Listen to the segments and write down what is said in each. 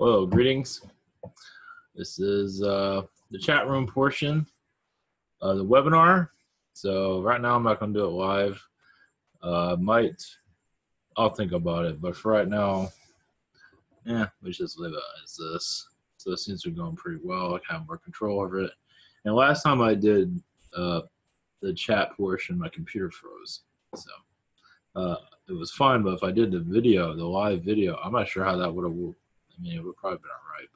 Hello, greetings. This is the chat room portion of the webinar. So right now I'm not going to do it live. I'll think about it, but for right now, let's just leave it as this. So it seems to be going pretty well. I have more control over it. And last time I did the chat portion, my computer froze. So it was fine, but if I did the live video, I'm not sure how that would have worked. I mean, it would probably been all right,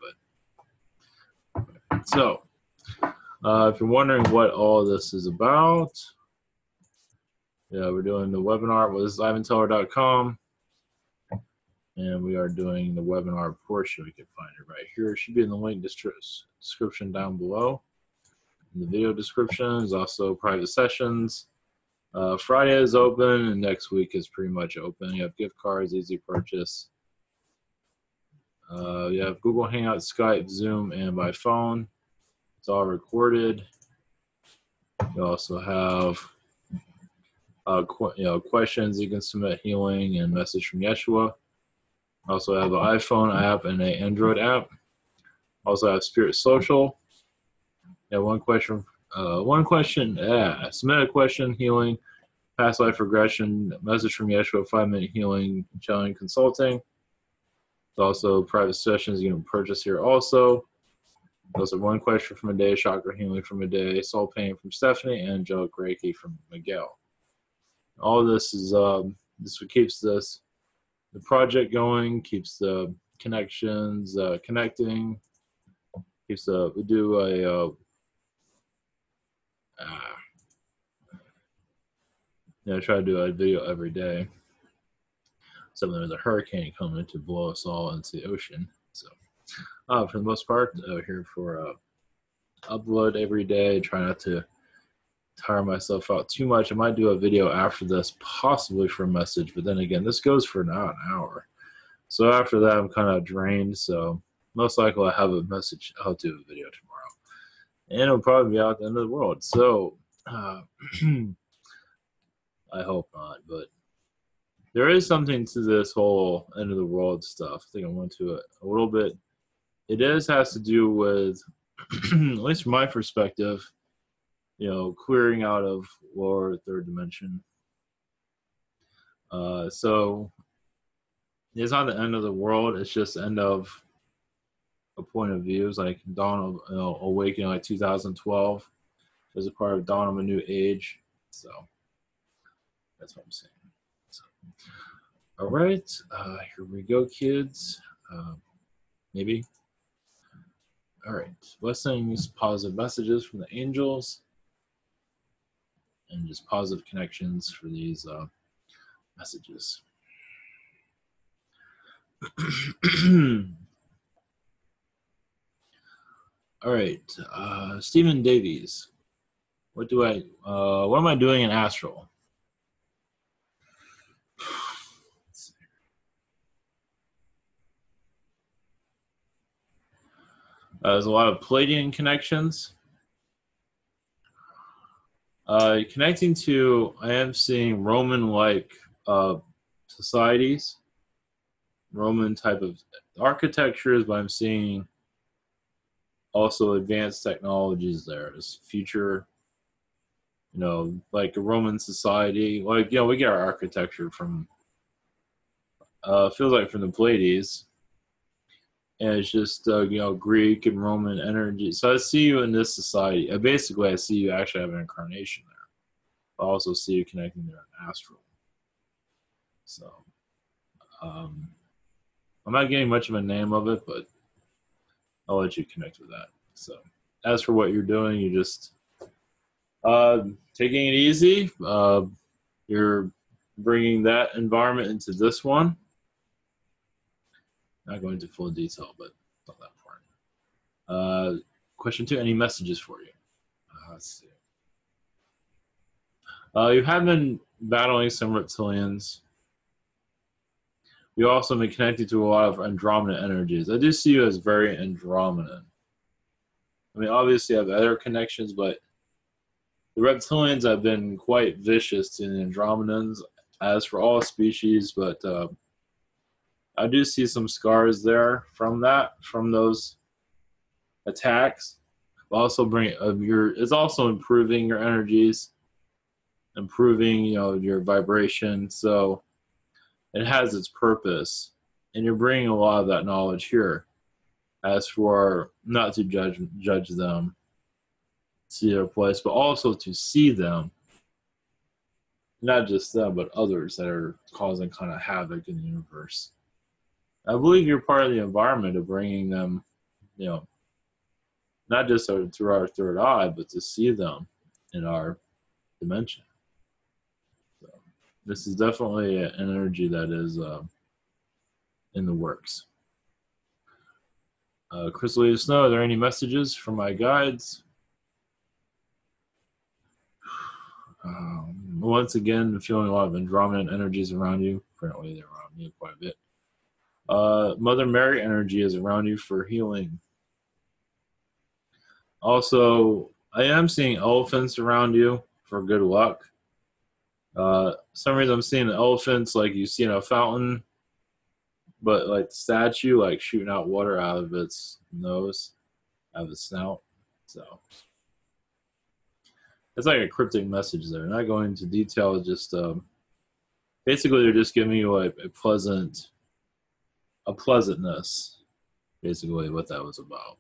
but so if you're wondering what all this is about, we're doing the webinar with ivanteller.com, and we are doing the webinar portion. You can find it right here. It should be in the link description down below. In the video description is also private sessions. Friday is open, and next week is pretty much open. You have gift cards, easy purchase. You have Google Hangouts, Skype, Zoom, and by phone. It's all recorded. You also have questions you can submit, healing, and message from Yeshua. Also have an iPhone app and an Android app. Also have Spirit Social. You have one question. Submit a question, healing, past life regression, message from Yeshua, 5-minute healing, channeling, consulting. Also private sessions you can purchase here also. Also one question from a day, chakra healing from a day, soul pain from Stephanie, and angelic Reiki from Miguel. All this is this keeps the project going, keeps the connections connecting, keeps we do a try to do a video every day. So there's a hurricane coming to blow us all into the ocean. So for the most part, here for upload every day. Try not to tire myself out too much. I might do a video after this, possibly for a message, but then again, this goes for now an hour. So after that, I'm kind of drained. So most likely I have a message. I'll do a video tomorrow, and it'll probably be out at the end of the world. So I hope not, but there is something to this whole end of the world stuff. I think I went to it a little bit. It has to do with, at least from my perspective, clearing out of lower third dimension. So it's not the end of the world. It's just the end of a point of view. It's like dawn of awakening, like 2012, as a part of dawn of a new age. So that's what I'm saying. So, all right, here we go, kids. Maybe. All right, blessings, positive messages from the angels, and just positive connections for these messages. All right, Stephen Davies. What am I doing in astral? There's a lot of Pleiadian connections. Connecting to, I am seeing Roman-like societies, Roman type of architectures, but I'm seeing also advanced technologies there. There's future, like a Roman society. Like, we get our architecture from, feels like from the Pleiades. And it's just, Greek and Roman energy. So I see you in this society. Basically, I see you actually have an incarnation there. I also see you connecting there in astral. So, I'm not getting much of a name of it, but I'll let you connect with that. So, as for what you're doing, you just taking it easy. You're bringing that environment into this one. Not going into full detail, but not that important. Question 2, any messages for you? Let's see. You have been battling some reptilians. You also been connected to a lot of Andromedan energies. I do see you as very Andromedan. I mean, obviously you have other connections, but the reptilians have been quite vicious to the Andromedans, as for all species, but I do see some scars there from those attacks. Also it's also improving your energies, improving, your vibration. So it has its purpose, and you're bringing a lot of that knowledge here. As for not to judge them, see their place, but also to see them, not just them, but others that are causing kind of havoc in the universe. I believe you're part of the environment of bringing them, not just through our third eye, but to see them in our dimension. So this is definitely an energy that is in the works. Crystal, let us know, are there any messages from my guides? Once again, feeling a lot of Andromedan energies around you. Apparently, they're around me quite a bit. Mother Mary energy is around you for healing. Also, I am seeing elephants around you for good luck. Some reason I'm seeing elephants like you see in a fountain, but like the statue, like shooting out water out of its nose, out of its snout. So it's like a cryptic message there. Not going into detail, just basically they're just giving you a pleasantness, basically what that was about.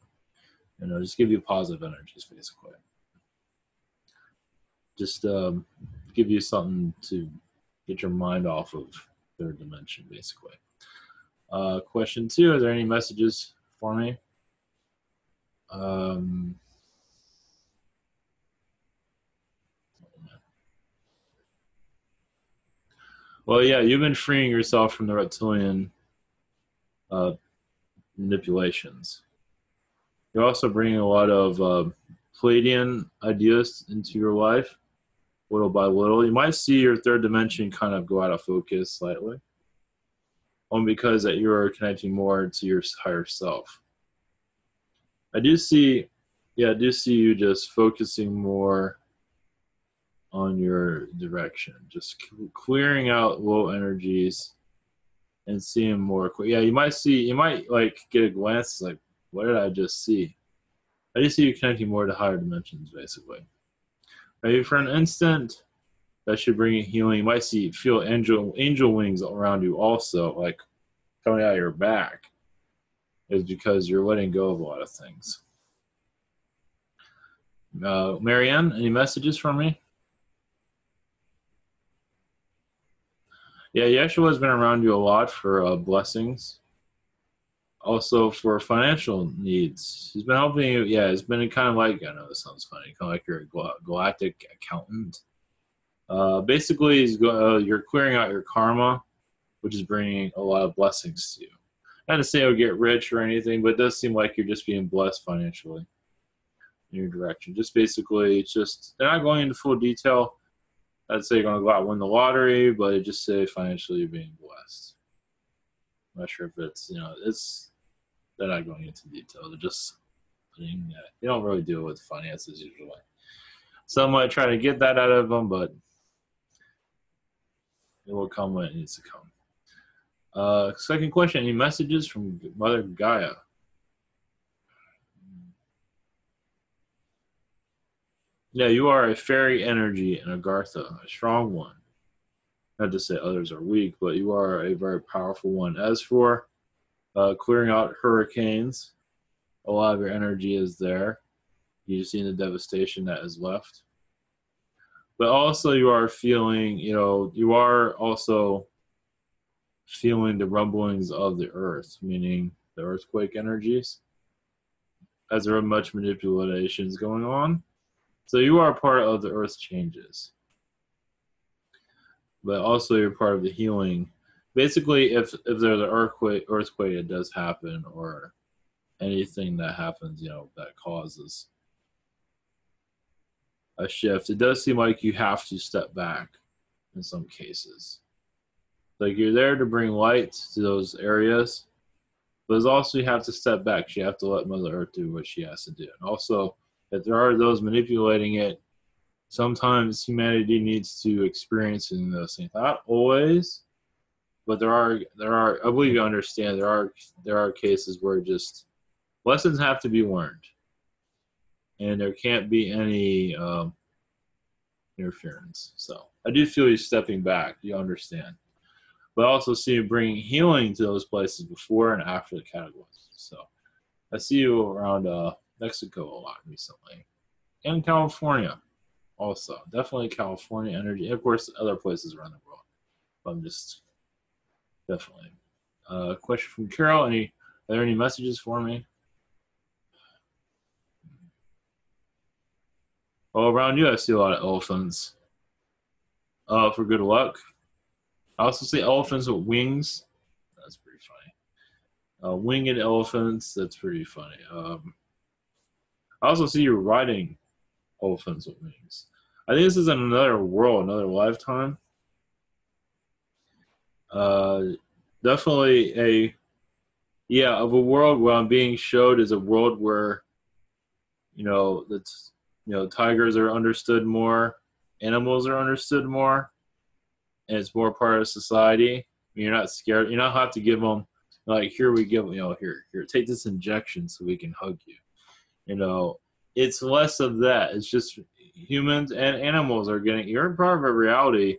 Just give you positive energies, basically. Just give you something to get your mind off of third dimension, basically. Question 2, are there any messages for me? Well, yeah, you've been freeing yourself from the reptilian manipulations. You're also bringing a lot of Pleiadian ideas into your life, little by little. You might see your third dimension kind of go out of focus slightly, only because that you're connecting more to your higher self. I do see you just focusing more on your direction, just clearing out low energies and seeing more. Yeah, you might like get a glance like, what did I just see? I just see you connecting more to higher dimensions, basically. Maybe for an instant, that should bring you healing. You might feel angel wings around you also, like coming out of your back. Is because you're letting go of a lot of things. Marianne, any messages from me? Yeah, Yeshua has been around you a lot for blessings. Also for financial needs. He's been helping you. Yeah, it's been kind of like, I know this sounds funny, kind of like your galactic accountant. Basically, you're clearing out your karma, which is bringing a lot of blessings to you. Not to say you'll get rich or anything, but it does seem like you're just being blessed financially in your direction. Just basically, they're not going into full detail. I'd say you're going to go out and win the lottery, but it just say financially you're being blessed. I'm not sure if they're not going into detail. They're just putting that. You don't really deal with finances usually. Some might try to get that out of them, but it will come when it needs to come. Second question, any messages from Mother Gaia? Yeah, you are a fairy energy in Agartha, a strong one. Not to say others are weak, but you are a very powerful one. As for clearing out hurricanes, a lot of your energy is there. You've seen the devastation that is left. But also you are feeling, you are also feeling the rumblings of the earth, meaning the earthquake energies, as there are much manipulations going on. So you are part of the earth changes. But also you're part of the healing. Basically, if there's an earthquake, it does happen, or anything that happens, that causes a shift, it does seem like you have to step back in some cases. Like you're there to bring light to those areas, but it's also you have to step back. You have to let Mother Earth do what she has to do. And also, if there are those manipulating it, sometimes humanity needs to experience in those things. Not always, but there are I believe you understand there are cases where just lessons have to be learned, and there can't be any interference. So I do feel you stepping back. You understand, but I also see you bringing healing to those places before and after the cataclysm. So I see you around Mexico a lot recently, and California also. Definitely California energy, and of course other places around the world. But I'm just definitely. Question from Carol. Are there any messages for me? Well, around you, I see a lot of elephants. For good luck. I also see elephants with wings. That's pretty funny. Winged elephants. That's pretty funny. I also see you riding elephants with wings. I think this is in another world, another lifetime. Definitely of a world where I'm being showed is a world where, that's, tigers are understood more, animals are understood more, and it's more part of society. You're not scared. You don't have to give them, like, here we give, here, take this injection so we can hug you. It's less of that. It's just humans and animals are getting, you're part of a reality.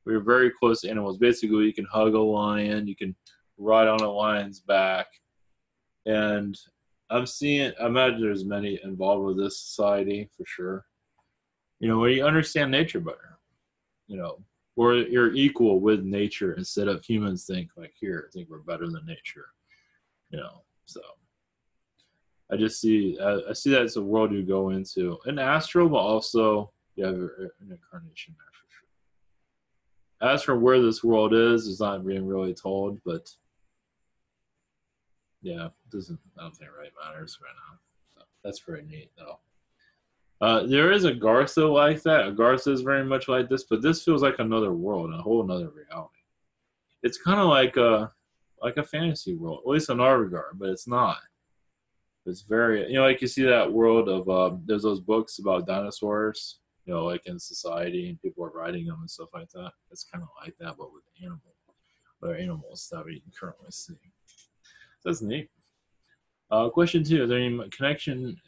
We're very close to animals. Basically, you can hug a lion, you can ride on a lion's back. And I imagine there's many involved with this society for sure. Where you understand nature better, or you're equal with nature instead of humans think like, here, I think we're better than nature, so. I see that it's a world you go into, an astral, but also you have an incarnation there for sure. As for where this world is, it's not being really told, but yeah, I don't think it really matters right now. So that's very neat, though. There is a Gartha like that. A Gartha is very much like this, but this feels like another world, a whole another reality. It's kind of like a fantasy world, at least in our regard, but it's not. It's very, like you see that world of, there's those books about dinosaurs, like in society, and people are writing them and stuff like that. It's kind of like that, but with animals that we currently see. That's neat. Question 2, is there any connection,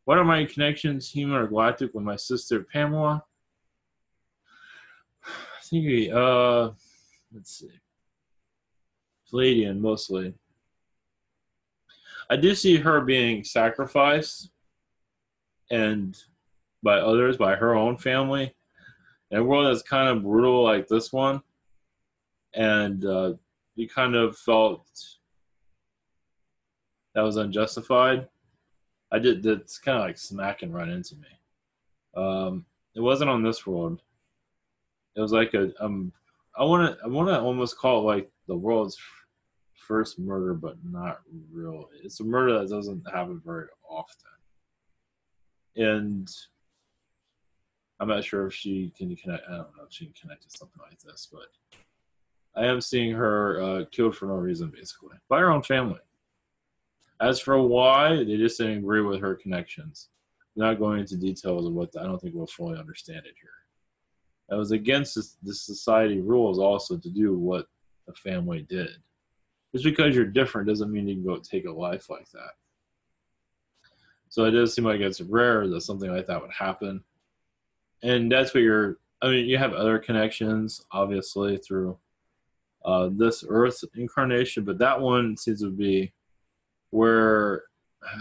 what are my connections, human or galactic, with my sister Pamela? I think let's see. Palladian, mostly. I do see her being sacrificed and by others, by her own family, in a world that's kind of brutal like this one. And you kind of felt that was unjustified. That's kind of like smacking right into me. It wasn't on this world. It was like I want to almost call it like the world's first murder, but not really. It's a murder that doesn't happen very often. And I'm not sure if she can connect. I don't know if she can connect to something like this, but I am seeing her killed for no reason, basically, by her own family. As for why, they just didn't agree with her connections. I'm not going into details of I don't think we'll fully understand it here. That was against the society rules also to do what the family did. Just because you're different doesn't mean you can go take a life like that. So it does seem like it's rare that something like that would happen. And that's what you have other connections, obviously, through this Earth incarnation, but that one seems to be where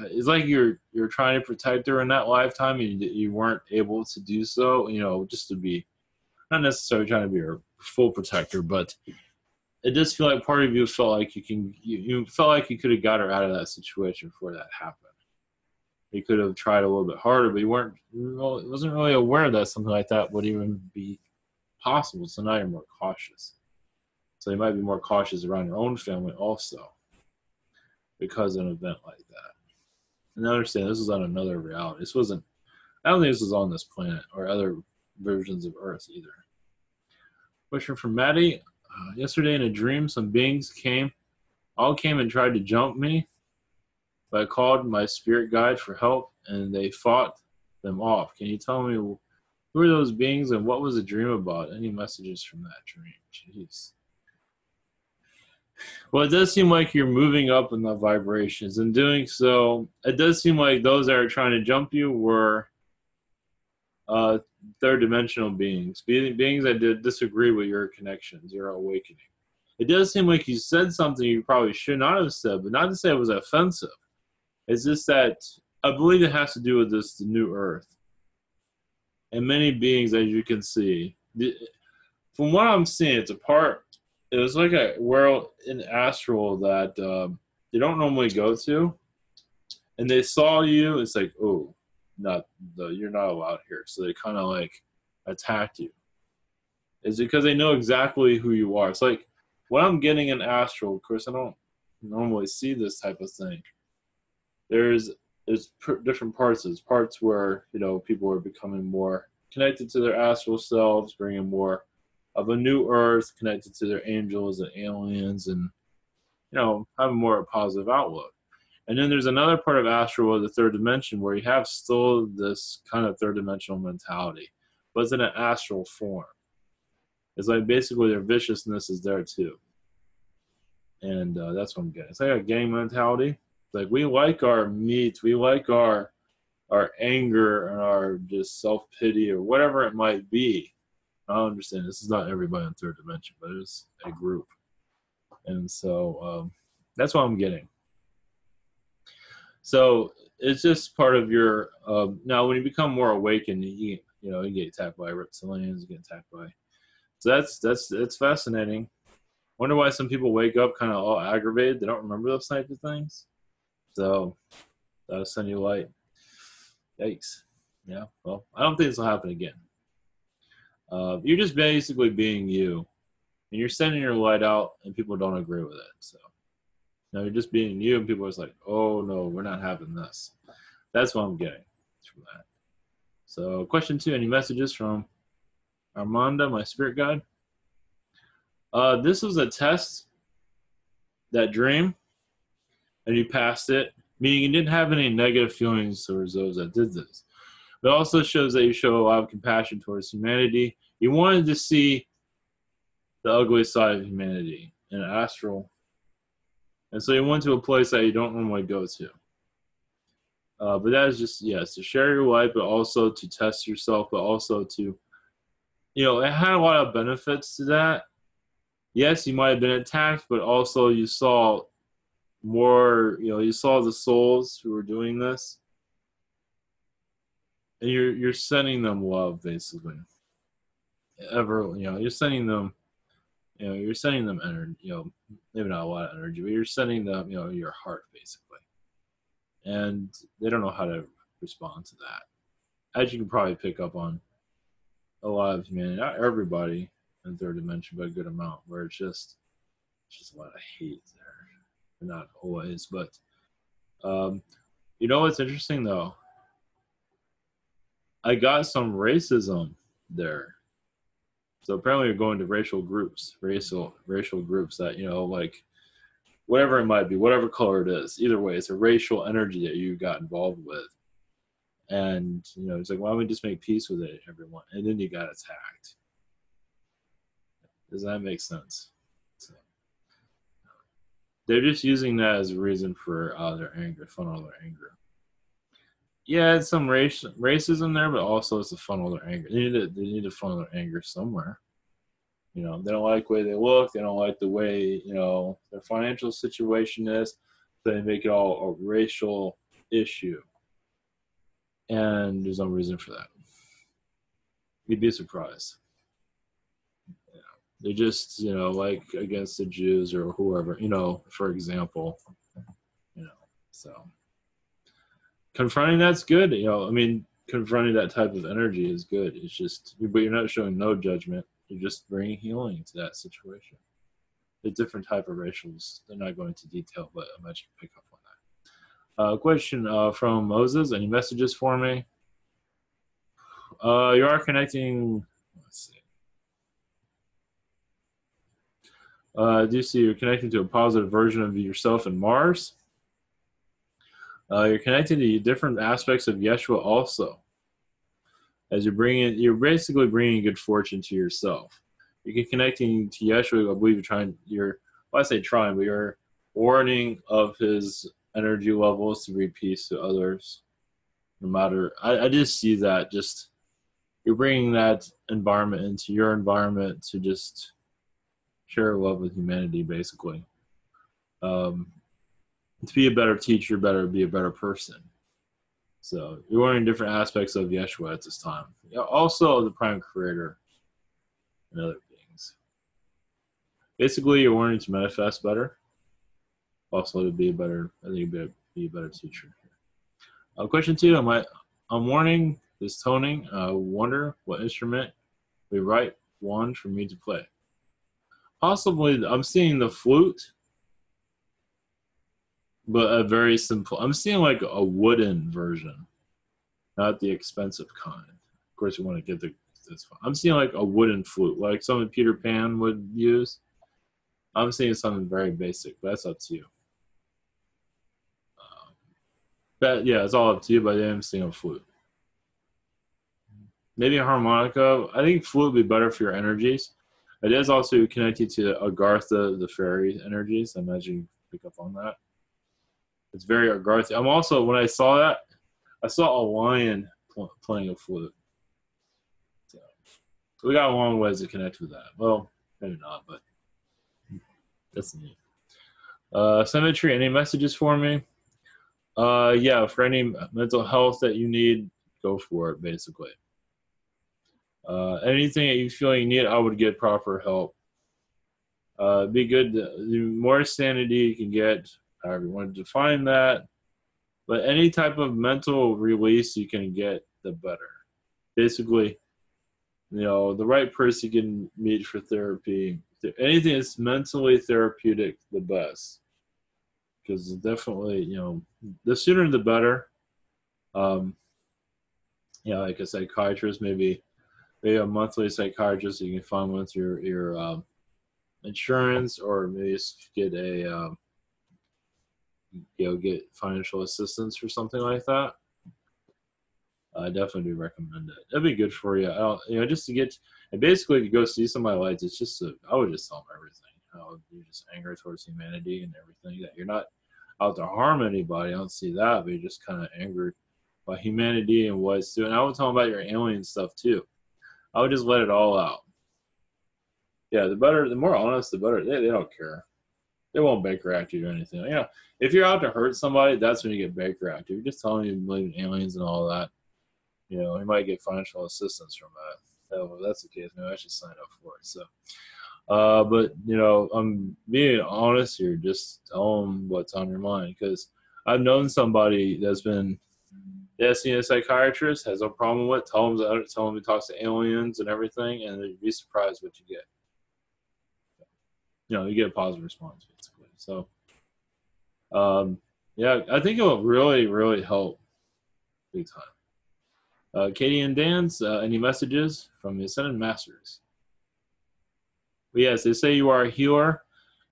it's like you're trying to protect her in that lifetime, and you weren't able to do so, just to be, not necessarily trying to be her full protector, but it does feel like part of you felt like you felt like you could have got her out of that situation before that happened. You could have tried a little bit harder, but you wasn't really aware that something like that would even be possible. So now you're more cautious. So you might be more cautious around your own family also because of an event like that. And I understand this is on another reality. I don't think this was on this planet or other versions of Earth either. Question from Maddie. Yesterday in a dream, some beings came and tried to jump me, but I called my spirit guide for help, and they fought them off. Can you tell me Who are those beings and what was the dream about? Any messages from that dream? Jeez. Well, it does seem like you're moving up in the vibrations. In doing so, it does seem like those that are trying to jump you were uh, third dimensional beings, beings that did disagree with your connections, your awakening. It does seem like you said something you probably should not have said, but not to say it was offensive. It's just that I believe it has to do with this the new Earth. And many beings, as you can see, from what I'm seeing, it's a part. It was like a world in astral that they don't normally go to, and they saw you. It's like, oh, you're not allowed here. So they kind of like attacked you. It's because they know exactly who you are. It's like what I'm getting in astral. Of course, I don't normally see this type of thing. There's different parts. There's parts where people are becoming more connected to their astral selves, bringing more of a new earth, connected to their angels and aliens, and having more of a positive outlook. And then there's another part of astral, the third dimension, where you have still this kind of third dimensional mentality, but it's in an astral form. It's like basically their viciousness is there too, and that's what I'm getting. It's like a gang mentality. Like we like our meat, we like our anger and our just self-pity or whatever it might be. I understand this is not everybody in third dimension, but it's a group. And so that's what I'm getting. So it's just part of your, now when you become more awakened, you get attacked by reptilians, you get attacked by, so that's fascinating. Wonder why some people wake up kind of all aggravated. They don't remember those types of things. So that'll send you light. Yikes. Yeah, well, I don't think this will happen again. You're just basically being you, and you're sending your light out, and people don't agree with it. So you're just being you, and people are just like, "Oh no, we're not having this." That's what I'm getting from that. So, question 2: any messages from Armanda, my spirit guide? This was a test, that dream, and you passed it, meaning you didn't have any negative feelings towards those that did this. It also shows that you show a lot of compassion towards humanity. You wanted to see the ugly side of humanity in astral. And so you went to a place that you don't normally go to. But that is just, yes, to share your life, but also to test yourself, but also to, it had a lot of benefits to that. Yes, you might have been attacked, but also you saw more, you saw the souls who were doing this. And you're sending them love, basically. You're sending them, you're sending them energy, maybe not a lot of energy, but you're sending them, your heart, basically. And they don't know how to respond to that. As you can probably pick up on a lot of humanity, not everybody in third dimension, but a good amount, where it's just a lot of hate there. Not always, but what's interesting though? I got some racism there. So apparently you're going to racial groups that, like whatever it might be, whatever color it is. Either way, it's a racial energy that you got involved with. And, it's like, why don't we just make peace with it, everyone? And then you got attacked. Does that make sense? So, they're just using that as a reason for their anger, funnel their anger. Yeah, it's some racism there, but also it's a funnel their anger. They need to funnel their anger somewhere. They don't like the way they look. They don't like the way, their financial situation is. So they make it all a racial issue. And there's no reason for that. You'd be surprised. They're just, like against the Jews or whoever, for example, so confronting that's good. Confronting that type of energy is good. It's just, but you're not showing no judgment. You're just bringing healing to that situation. The different type of racials. They're not going into detail, but I bet you can pick up on that. Question from Moses. Any messages for me? You are connecting. Let's see. Do you see you're connecting to a positive version of yourself in Mars? You're connecting to different aspects of Yeshua also. as you're basically bringing good fortune to yourself. You're connecting to Yeshua. I believe well, I say trying, but you're warning of his energy levels to bring peace to others. No matter, I just see that you're bringing that environment into your environment to just share love with humanity, basically. To be a better teacher, be a better person. So you're learning different aspects of Yeshua at this time. Also, the Prime Creator and other beings. Basically, you're learning to manifest better. Also, to be a better, I think, be a better teacher. Question 2: I'm warning this toning. Wonder what instrument we write one for me to play. Possibly, I'm seeing the flute, but a very simple. I'm seeing like a wooden version, not the expensive kind. Of course, you want to get this. I'm seeing like a wooden flute, like something Peter Pan would use. I'm seeing something very basic, but that's up to you. It's all up to you. But I'm seeing a flute. Maybe a harmonica. I think flute would be better for your energies. It is also connected to Agartha, the fairy energies. I imagine you pick up on that. It's very Agartha. I'm also, when I saw that, I saw a lion playing a flute. So we got a long ways to connect with that. Well, maybe not, but that's neat. Symmetry, any messages for me? Yeah, for any mental health that you need, go for it, basically. Anything that you feel you need, I would get proper help. Be good. The more sanity you can get, however you want to define that, but any type of mental release you can get, the better. Basically, the right person you can meet for therapy. Anything that's mentally therapeutic, the best. Because definitely, the sooner the better. Like a psychiatrist, maybe a monthly psychiatrist you can find with your insurance, or maybe get get financial assistance or something like that. I definitely do recommend it. That'd be good for you. Just to get, and basically if you go see somebody like this, I would just tell them everything. How you're just angry towards humanity and everything, that you're not out to harm anybody. I don't see that, but you're just kind of angry by humanity and what it's doing. I would tell them about your alien stuff too. I would just let it all out. Yeah, the more honest, the better. They don't care. They won't Baker Act you or anything. If you're out to hurt somebody, that's when you get Baker Act. If you're just telling you believe in aliens and all that, you might get financial assistance from that. If that's the case, maybe I should sign up for it. So, but I'm being honest here. Just tell them what's on your mind, because I've known somebody that's been seen a psychiatrist, has no problem with it. Tell them he talks to aliens and everything, and you'd be surprised what you get. You get a positive response, basically. So, I think it will really, really help big time. Katie and Dan's, any messages from the Ascended Masters? But yes, they say you are a healer,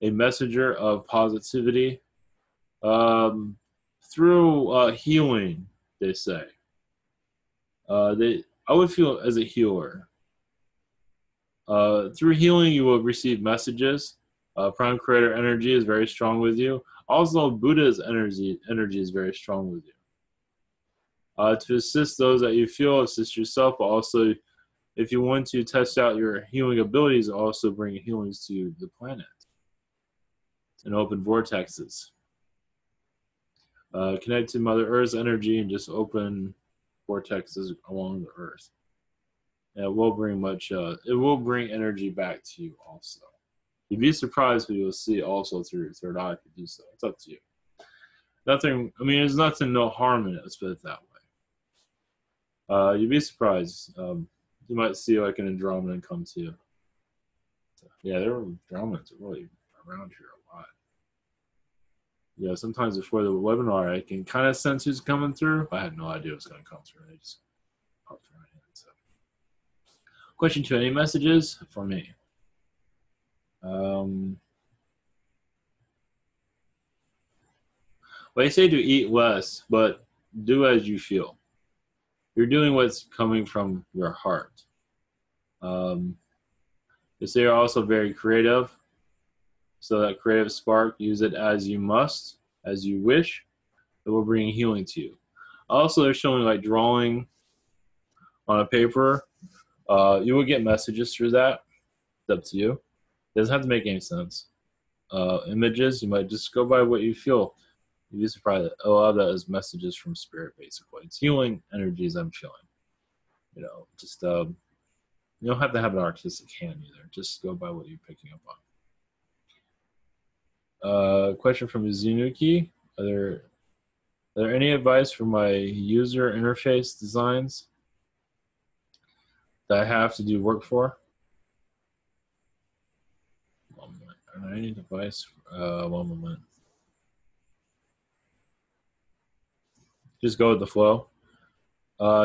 a messenger of positivity. Through healing, they say. I would feel as a healer. Through healing, you will receive messages. Prime Creator energy is very strong with you. Also, Buddha's energy is very strong with you. To assist those that you feel, assist yourself, but also, if you want to test out your healing abilities, also bring healings to the planet and open vortexes. Connect to Mother Earth's energy and just open vortexes along the Earth. And it will bring energy back to you also. You'd be surprised what you'll see also through your third eye if you do so. It's up to you. There's no harm in it, let's put it that way. You'd be surprised. You might see like an Andromedan come to you. So, there are Andromedans really around here a lot. Sometimes before the webinar, I can kind of sense who's coming through. I had no idea what's going to come through. They just popped right in. So. Question 2, any messages for me? They say to eat less, but do as you feel. you're doing what's coming from your heart. They say you're also very creative. So that creative spark, use it as you must, as you wish. It will bring healing to you. Also, they're showing like drawing on a paper. You will get messages through that. It's up to you. It doesn't have to make any sense. Images, you might just go by what you feel. You'd be surprised that a lot of that is messages from spirit, basically. It's healing energies I'm feeling. Just you don't have to have an artistic hand either. Just go by what you're picking up on. Question from Izunuki. Are there any advice for my user interface designs that I have to do work for? One moment. Are there any advice? One moment. Just go with the flow.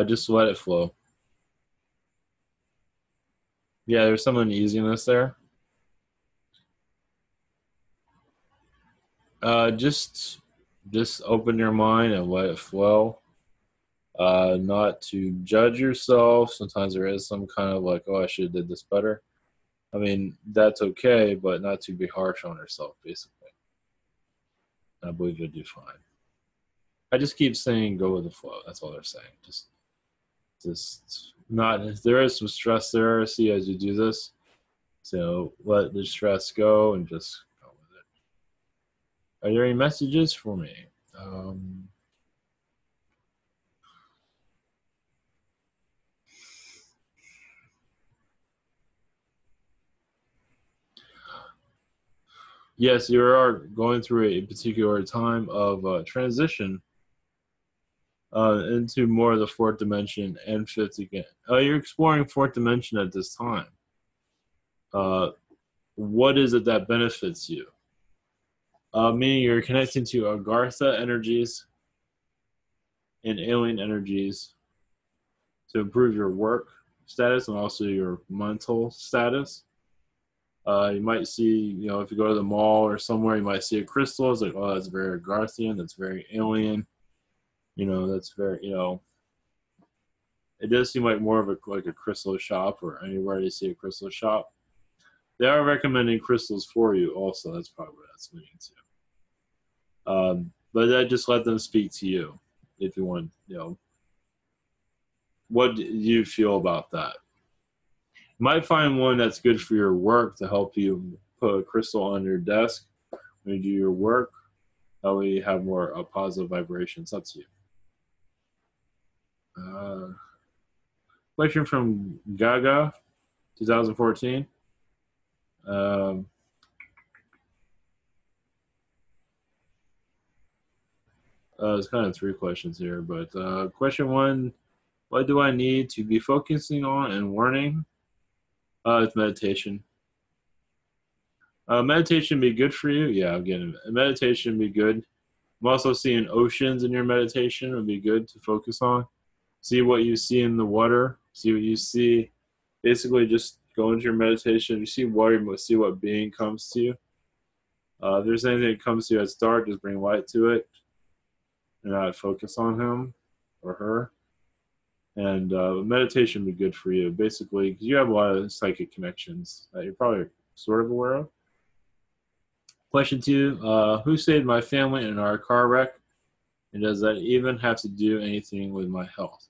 Just let it flow. Yeah, there's some uneasiness there. Just open your mind and let it flow. Not to judge yourself. Sometimes there is some kind of like, oh, I should have did this better. I mean, that's okay, but not to be harsh on yourself, basically. I believe you'll do fine. I just keep saying go with the flow. That's all they're saying. Just not, there is some stress there, see, as you do this. So let the stress go and just go with it. Are there any messages for me? Yes, you are going through a particular time of transition into more of the fourth dimension and fifth again. You're exploring fourth dimension at this time. What is it that benefits you? Meaning you're connecting to Agartha energies and alien energies to improve your work status and also your mental status. You might see, if you go to the mall or somewhere, you might see a crystal. It's like, oh, that's very Agarthian. That's very alien. That's very, it does seem like more of a crystal shop or anywhere you see a crystal shop. They are recommending crystals for you also. That's probably what that's leading to. But that just let them speak to you if you want, what do you feel about that? You might find one that's good for your work to help you put a crystal on your desk when you do your work. That way you have more positive vibrations. Up to you. Question from Gaga, 2014. There's kind of three questions here, but question one, what do I need to be focusing on and learning? It's meditation. Meditation be good for you? Yeah, again, meditation be good. I'm also seeing oceans in your meditation would be good to focus on. See what you see in the water. See what you see. Basically, just go into your meditation. You see water, you see what being comes to you. If there's anything that comes to you that's dark, just bring light to it. And not focus on him or her. And meditation would be good for you, basically, because you have a lot of psychic connections that you're probably sort of aware of. Question two, who saved my family in our car wreck? And does that even have to do anything with my health?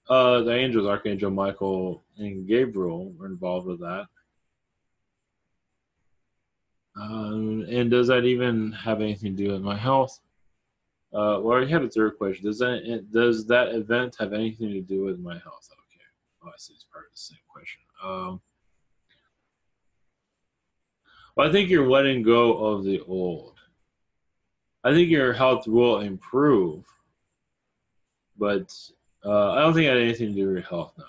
The angels, Archangel Michael and Gabriel, were involved with that. And does that even have anything to do with my health? Well, I have a third question. Does that event have anything to do with my health? Okay. Oh, I see. It's part of the same question. Well, I think you're letting go of the old. I think your health will improve, but I don't think it had anything to do with your health now.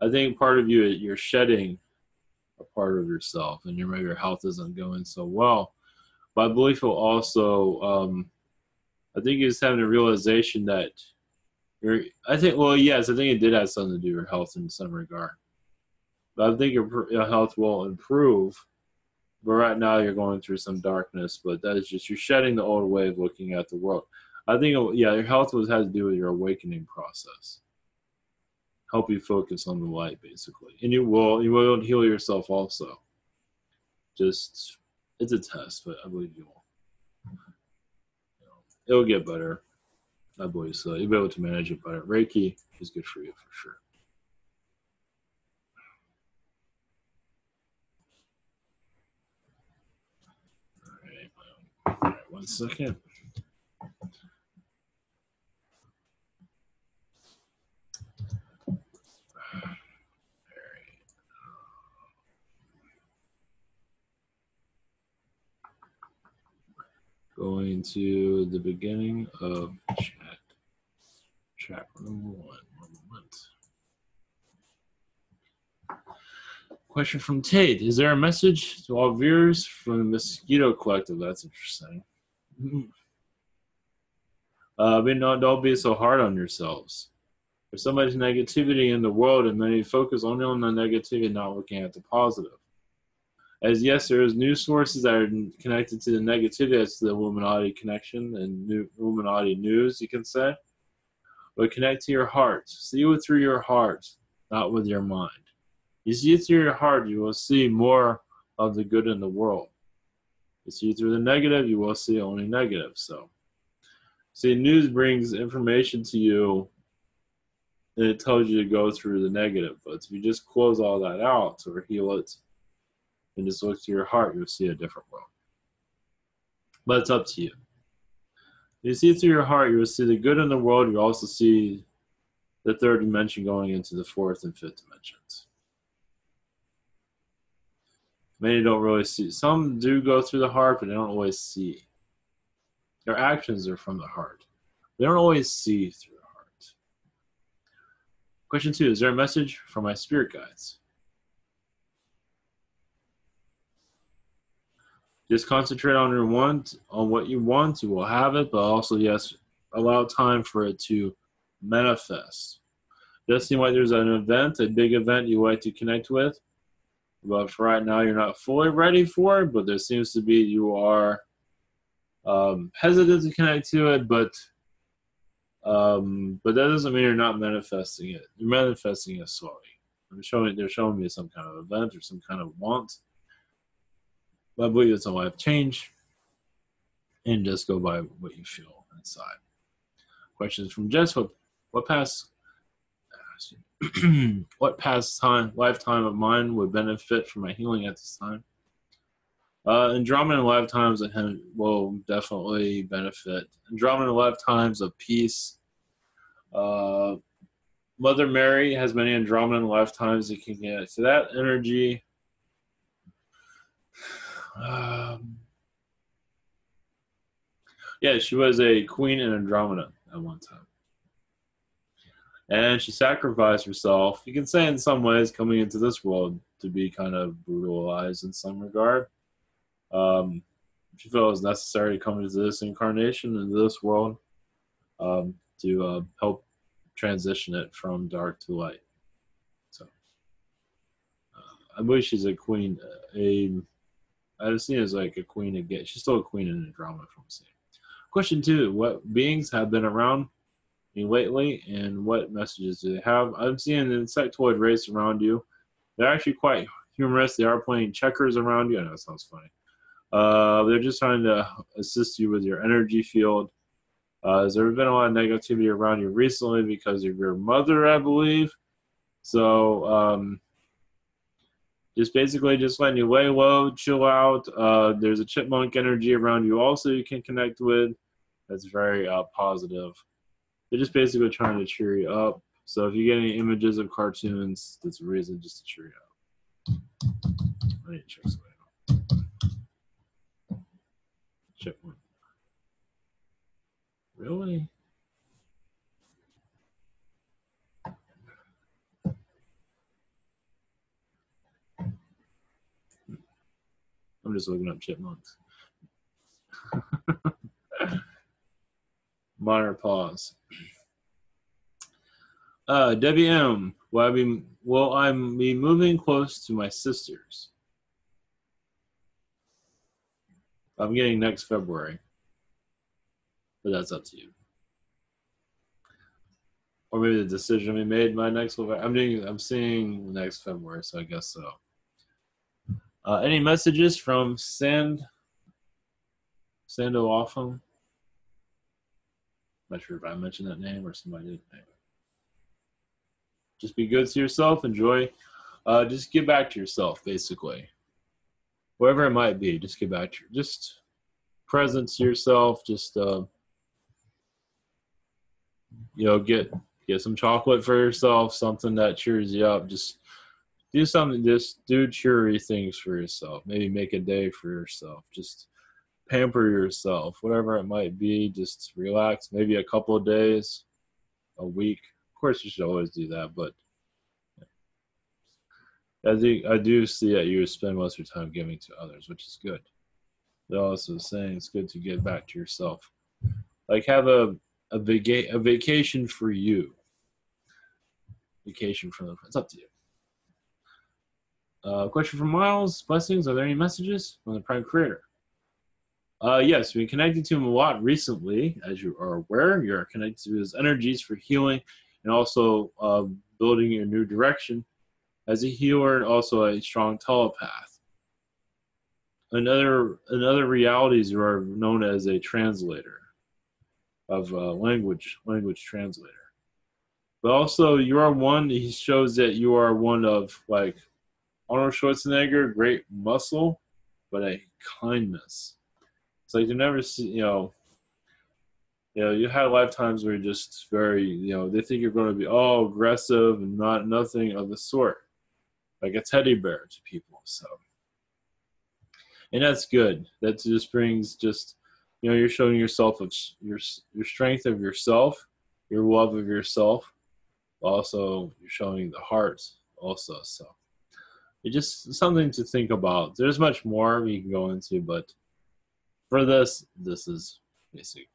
I think part of you're shedding a part of yourself, and maybe your health isn't going so well. But I believe will also, I think you're just having a realization that yes, I think it did have something to do with your health in some regard. But I think your health will improve. But right now you're going through some darkness, but that is just, you're shedding the old way of looking at the world. I think, yeah, your health has to do with your awakening process. Help you focus on the light, basically, and you will heal yourself also. Just it's a test, but I believe you will. It'll get better. I believe so. You'll be able to manage it better. Reiki is good for you for sure. All right, 1 second. Going to the beginning of chat room 1. 1 moment. Question from Tate. Is there a message to all viewers from the Mosquito Collective? That's interesting. Don't be so hard on yourselves. There's so much negativity in the world, and many focus only on the negativity, not looking at the positive. As yes, there is news sources that are connected to the negativity, that's the Illuminati connection and Illuminati news, you can say. But connect to your heart. See it through your heart, not with your mind. You see it through your heart, you will see more of the good in the world. You see it through the negative, you will see only negative. So, see, news brings information to you, and it tells you to go through the negative. But if you just close all that out or heal it, and just look to your heart, you'll see a different world. But it's up to you. You see through your heart, you will see the good in the world. You also see the third dimension going into the fourth and fifth dimensions. Many don't really see. Some do go through the heart, but they don't always see. Their actions are from the heart. They don't always see through the heart. Question 2, is there a message from my spirit guides? Just concentrate on what you want, you will have it, but also, yes, allow time for it to manifest. Just seem like there's an event, a big event you like to connect with, but for right now, you're not fully ready for it, but there seems to be you are hesitant to connect to it, but that doesn't mean you're not manifesting it. You're manifesting it slowly. They're showing me some kind of event or some kind of want. I believe it's a life change, and just go by what you feel inside. Questions from Jess: What past lifetime of mine would benefit from my healing at this time? Andromeda lifetimes will definitely benefit. Andromeda lifetimes of peace. Mother Mary has many Andromeda lifetimes that can get to that energy. Yeah, she was a queen in Andromeda at one time. And she sacrificed herself, you can say in some ways, coming into this world to be kind of brutalized in some regard. She felt it was necessary to come into this incarnation, into this world, to help transition it from dark to light. So, I believe she's a queen, I've seen her as like a queen again. She's still a queen in Andromeda from seeing. Question 2, what beings have been around me lately, and what messages do they have? I'm seeing an insectoid race around you. They're actually quite humorous. They are playing checkers around you. I know it sounds funny. They're just trying to assist you with your energy field. There's been a lot of negativity around you recently because of your mother, I believe. So, just basically just letting you lay low, chill out. There's a chipmunk energy around you also you can connect with. That's very positive. They're just basically trying to cheer you up. So if you get any images of cartoons, that's a reason just to cheer you up. I need to check something out. Chipmunk. Really? I'm just looking up chipmunks. Minor pause. Debbie M. Will I be moving close to my sisters? I'm getting next February. but that's up to you. Or maybe the decision we made by next February. I'm seeing next February, so I guess so. Any messages from Sando Offham? Not sure if I mentioned that name or somebody did. Anyway. Just be good to yourself. Enjoy. Just get back to yourself, basically. Whatever it might be, just get back to just present to yourself. Just get some chocolate for yourself, something that cheers you up. Just do something. Just do cheery things for yourself. Maybe make a day for yourself. Just pamper yourself, whatever it might be. Just relax. Maybe a couple of days, a week. Of course, you should always do that, but I do see that you spend most of your time giving to others, which is good. They're also saying it's good to get back to yourself. Like have a vacation for you. Vacation from it's up to you. Question from Miles. Blessings. Are there any messages from the Prime Creator? Yes, we've been connected to him a lot recently, as you are aware. You're connected to his energies for healing and also building a new direction as a healer and also a strong telepath. Another realities you are known as a translator of language translator. But also you are one, he shows that you are one of like Arnold Schwarzenegger, great muscle, but a kindness. It's like you never see, you had lifetimes where you're just very, they think you're going to be all aggressive and nothing of the sort, like a teddy bear to people. So, and that's good. That just brings you're showing yourself of your strength of yourself, your love of yourself. Also, you're showing the heart also. So, it's just something to think about. There's much more we can go into, but for this is basic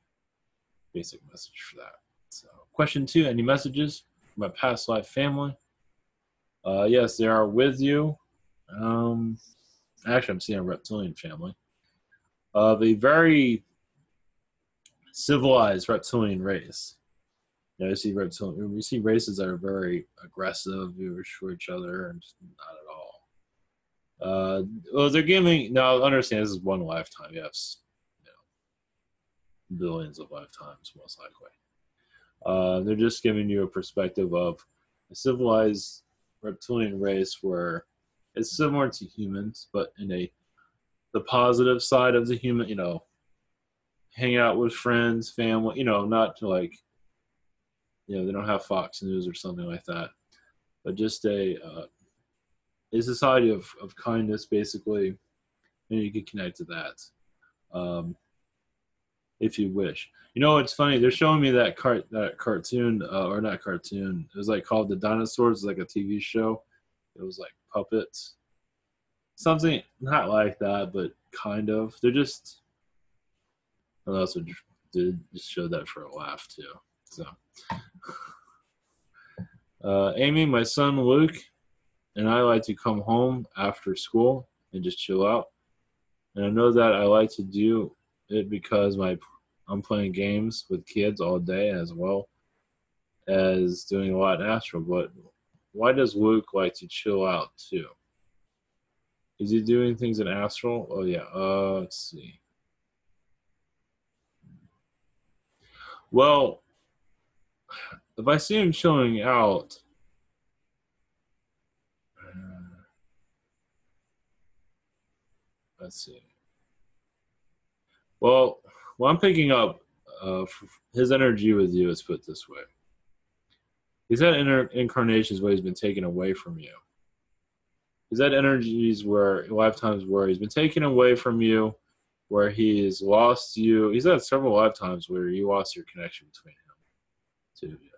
message for that. So, question 2, any messages from my past life family? Yes, they are with you. Actually, I'm seeing a reptilian family of a very civilized reptilian race. We see races that are very aggressive, we destroy each other, and just not at all. Well, they're giving. Now, understand this is one lifetime. Yes, billions of lifetimes, most likely. They're just giving you a perspective of a civilized reptilian race where it's similar to humans, but in the positive side of the human. Hang out with friends, family. Not to like. They don't have Fox News or something like that, but just a society of kindness, basically, and you can connect to that if you wish. It's funny. They're showing me that cartoon, or not cartoon. It was like called The Dinosaurs, like a TV show. It was like puppets, something not like that, but kind of. They're just. I also did just show that for a laugh too. So. Amy, my son Luke, and I like to come home after school and just chill out. And I know that I like to do it because I'm playing games with kids all day as well as doing a lot in Astral. But why does Luke like to chill out too? Is he doing things in Astral? Oh yeah. Let's see. Well, if I see him chilling out, let's see. Well, what I'm picking up his energy with you is put this way. He's had incarnations where he's been taken away from you. He's had lifetimes where he's been taken away from you, where he's lost you. He's had several lifetimes where you lost your connection between him.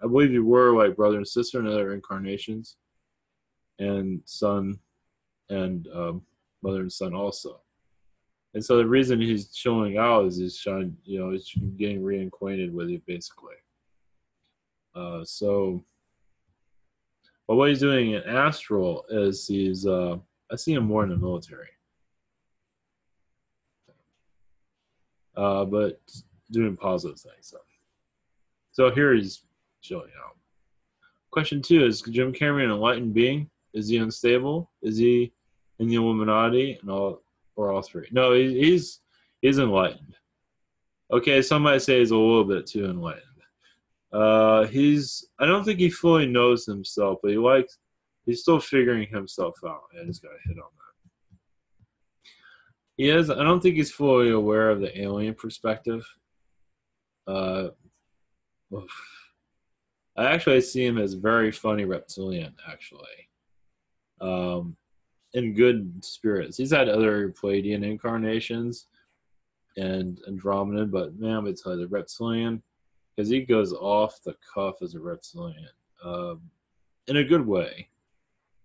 I believe you were like brother and sister in other incarnations, and son and mother and son also. And so the reason he's showing out is he's trying, he's getting reacquainted with you basically. But what he's doing in Astral is I see him more in the military. But doing positive things. So here he's showing out. Question 2 is Jim Carrey an enlightened being? Is he unstable? Is he in the Illuminati and all three? No, he's enlightened. Okay, some might say he's a little bit too enlightened. I don't think he fully knows himself, but he's still figuring himself out. I just got to hit on that. I don't think he's fully aware of the alien perspective. I actually see him as very funny reptilian, actually. In good spirits. He's had other Pleiadian incarnations and Andromedan, but man, I'm going to tell you, the reptilian, because he goes off the cuff as a reptilian in a good way.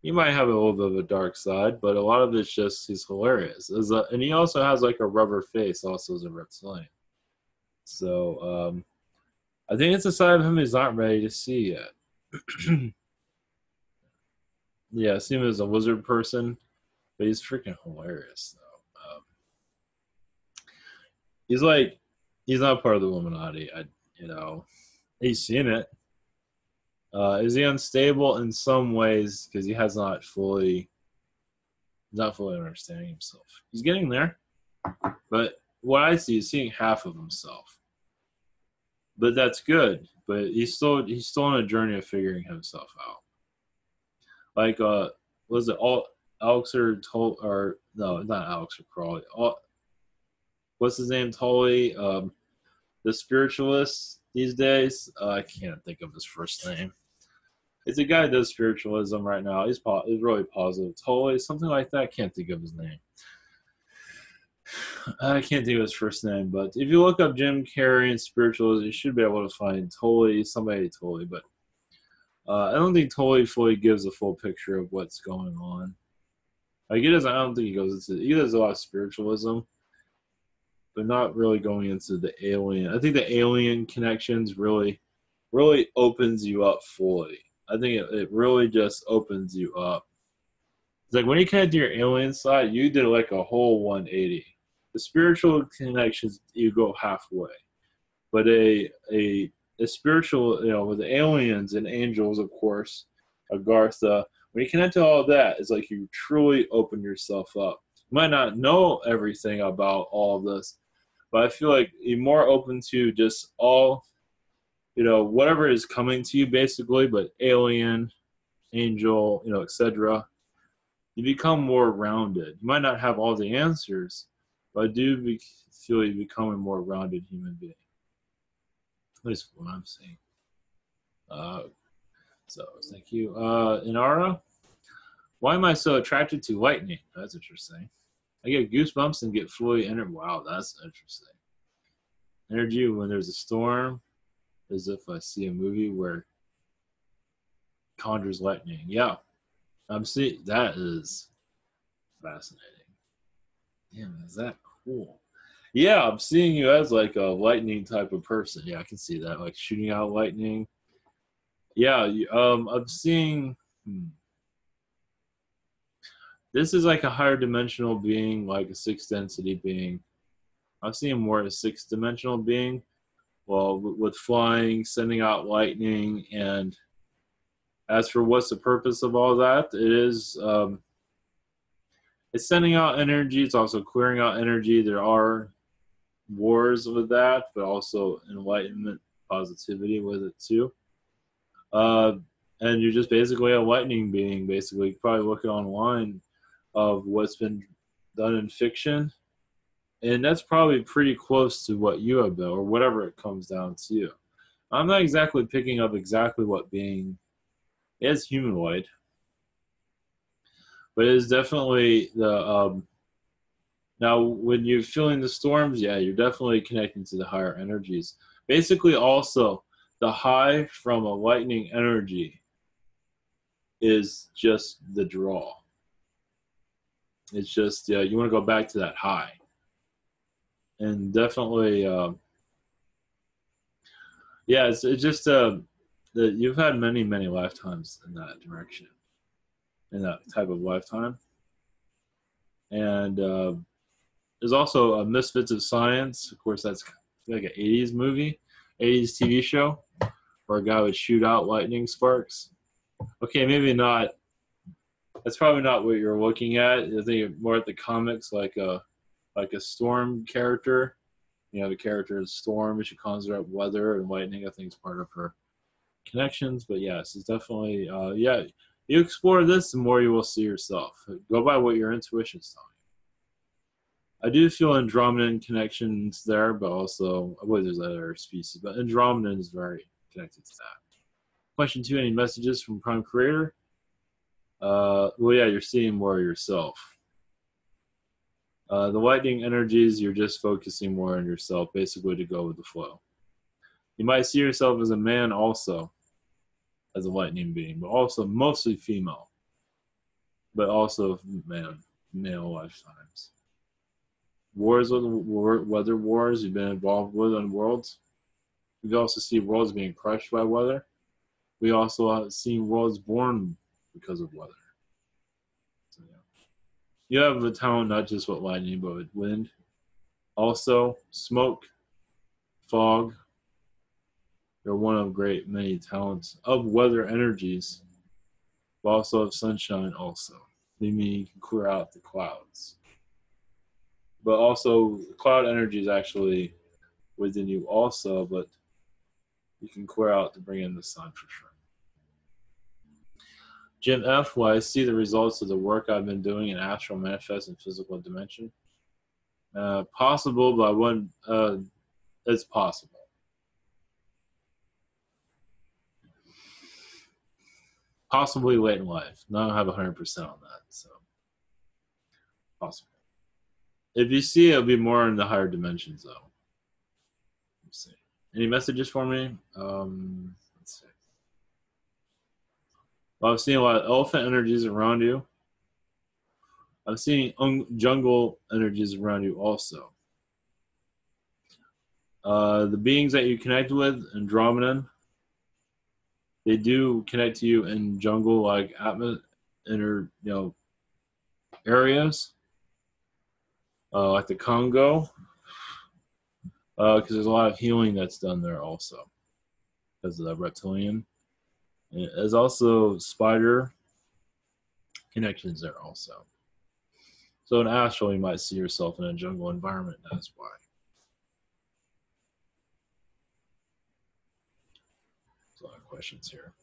He might have a little bit of a dark side, but a lot of it's just he's hilarious. And he also has like a rubber face also as a reptilian. So I think it's a side of him he's not ready to see yet. Yeah, I see him as a wizard person, but he's freaking hilarious though. He's not part of the Illuminati. He's seen it. Is he unstable in some ways because he has not fully understanding himself? He's getting there, but what I see is seeing half of himself. But that's good. But he's still on a journey of figuring himself out. Like was it Aleister Tully, or no, not Aleister Crowley. What's his name? Tully, the spiritualist these days. I can't think of his first name. It's a guy that does spiritualism right now. He's really positive. Tully, something like that. I can't think of his name. I can't think of his first name, but if you look up Jim Carrey and spiritualism, you should be able to find somebody Tully, but I don't think Tully fully gives a full picture of what's going on. Like I don't think he does a lot of spiritualism, but not really going into the alien. I think the alien connections really opens you up fully. I think it really just opens you up. It's like when you connect to your alien side, you did like a whole 180. The spiritual connections, you go halfway. But a spiritual, with the aliens and angels, of course, Agartha, when you connect to all of that, it's like you truly open yourself up. You might not know everything about all of this, but I feel like you're more open to just all, whatever is coming to you, basically, but alien, angel, etc. You become more rounded. You might not have all the answers, but I do feel you become a more rounded human being. At least what I'm saying. So thank you. Inara, why am I so attracted to lightning? That's interesting. I get goosebumps and get fully energy. Wow, that's interesting. Energy when there's a storm, as if I see a movie where conjures lightning. Yeah, I'm seeing that is fascinating. Damn, is that cool? Yeah, I'm seeing you as like a lightning type of person. Yeah, I can see that, like shooting out lightning. Yeah, I'm seeing. This is like a higher dimensional being, like a sixth density being. I'm seeing more a sixth dimensional being. Well, with flying, sending out lightning, and as for what's the purpose of all that, it is. It's sending out energy. It's also clearing out energy. There are wars with that, but also enlightenment, positivity with it too. And you're just basically a lightning being. Basically, you can probably look online of what's been done in fiction, and that's probably pretty close to what you have been, or whatever it comes down to. I'm not exactly picking up exactly what being is humanoid, but it is definitely the now when you're feeling the storms, yeah, you're definitely connecting to the higher energies. Basically, also the high from a lightning energy is just the draw. It's just you want to go back to that high, and definitely it's just that you've had many lifetimes in that direction, in that type of lifetime. And there's also Misfits of Science. Of course, that's like an 80s movie, 80s TV show, where a guy would shoot out lightning sparks. Okay, maybe not. That's probably not what you're looking at. I think more at the comics, like a Storm character. You know, the character is Storm. She conjures up weather and lightning. I think it's part of her connections. But yes, it's definitely yeah. You explore this, the more you will see yourself. Go by what your intuition's telling you. I do feel Andromedan connections there, but also I believe there's other species. But Andromedan is very connected to that. Question 2: any messages from Prime Creator? Well, yeah, you're seeing more of yourself. The lightning energies, you're just focusing more on yourself, basically to go with the flow. You might see yourself as a man also, as a lightning being, but also mostly female, but also male lifetimes. Wars with weather wars you've been involved with on worlds. We also see worlds being crushed by weather. We also have seen worlds born because of weather. So, yeah. You have a talent not just with lightning, but with wind. Also, smoke, fog. You're one of great many talents of weather energies, but also of sunshine also. Meaning you can clear out the clouds. But also, cloud energy is actually within you also, but you can clear out to bring in the sun for sure. Jim F. Will I see the results of the work I've been doing in astral manifest and physical dimension? Possible, but I wouldn't. It's possible. Possibly late in life. No, I don't have 100% on that, so possible. If you see, it'll be more in the higher dimensions, though. Let's see. Any messages for me? Let's see. Well, I've seen a lot of elephant energies around you. I'm seeing jungle energies around you also. The beings that you connect with, Andromedan, they do connect to you in jungle-like areas, like the Congo, because there's a lot of healing that's done there also, because of that reptilian. And there's also spider connections there also. So in astral, you might see yourself in a jungle environment. That's why. There's a lot of questions here.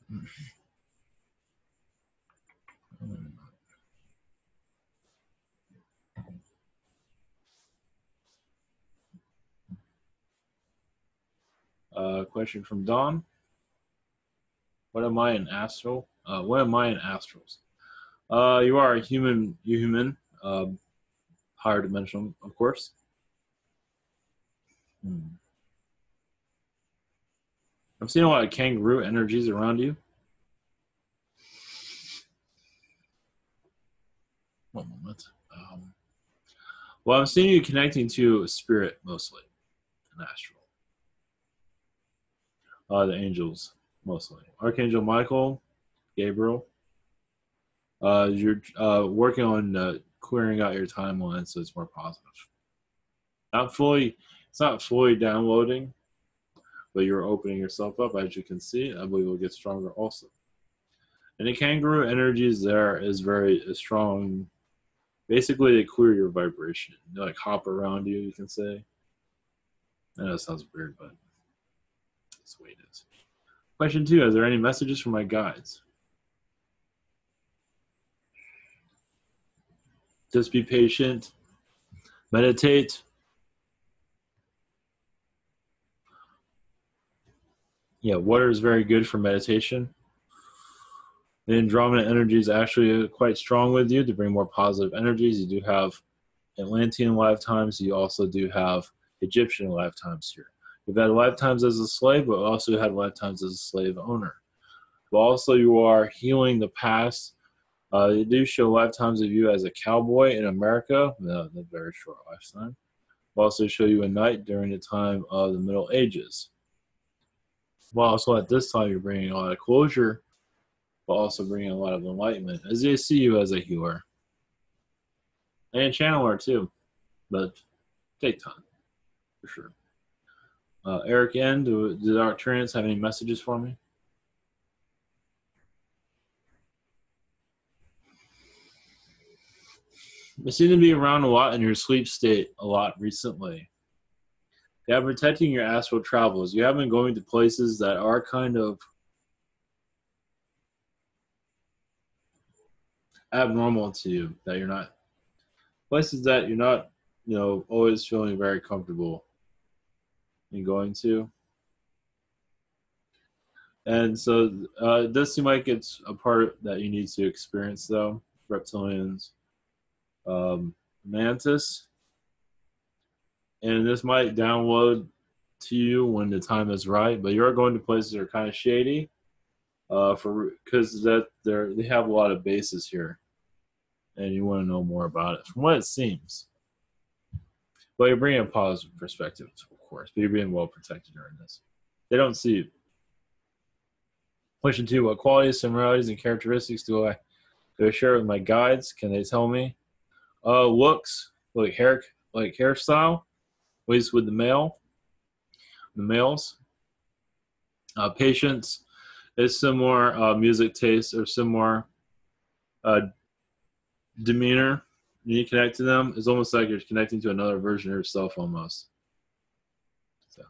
Question from Don. What am I in astral? What am I in astrals? You are a human. You human. Higher dimensional, of course. I'm seeing a lot of kangaroo energies around you. One moment. Well, I'm seeing you connecting to a spirit mostly, an astral. The angels mostly. Archangel Michael, Gabriel. You're working on clearing out your timeline so it's more positive. It's not fully downloading, but you're opening yourself up, as you can see. I believe it will get stronger also. And the kangaroo energies there is very strong. Basically, they clear your vibration. They like hop around you, you can say. I know it sounds weird, but that's the way it is. Question 2, are there any messages from my guides? Just be patient. Meditate. Yeah, water is very good for meditation. The Andromeda energy is actually quite strong with you to bring more positive energies. You do have Atlantean lifetimes. You also do have Egyptian lifetimes here. You've had lifetimes as a slave, but also had lifetimes as a slave owner. But also you are healing the past. They do show lifetimes of you as a cowboy in America, a very short lifetime. We'll also show you a knight during the time of the Middle Ages. Well, also at this time, you're bringing a lot of closure, but also bringing a lot of enlightenment, as they see you as a healer. And a channeler, too. But take time, for sure. Eric N, do the Arcturians have any messages for me? You seem to be around a lot in your sleep state a lot recently. You have been protecting your astral travels. You have been going to places that are kind of abnormal to you, that you're not, places that you're not, always feeling very comfortable in going to. And so it does seem like it's a part that you need to experience, though. Reptilians, um, mantis, and this might download to you when the time is right. But you're going to places that are kind of shady, for because they have a lot of bases here, and you want to know more about it from what it seems. But you're bringing a positive perspective, of course. But you're being well protected during this. They don't see you. Question 2: what qualities, similarities, and characteristics do I share with my guides? Can they tell me? Looks, like hairstyle, at least with the males. Patience is similar. Music tastes or similar. Uh, demeanor, when you connect to them, it's almost like you're connecting to another version of yourself almost. So,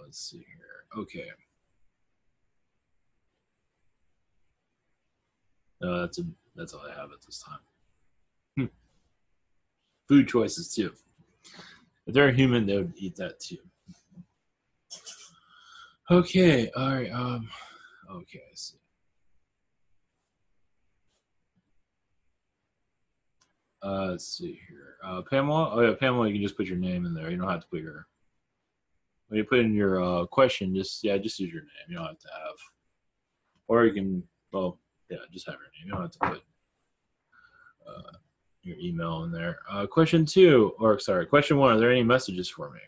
let's see here. Okay. That's all I have at this time. Food choices too. If they're a human, they would eat that too. Okay, all right. Okay, I see. Let's see here. Pamela. Oh yeah, Pamela. You can just put your name in there. You don't have to put your. When you put in your question, just use your name. You don't have to have. Or you can. Well, yeah, just have your name. You don't have to put your email in there. Question 2, or sorry, question 1. Are there any messages for me?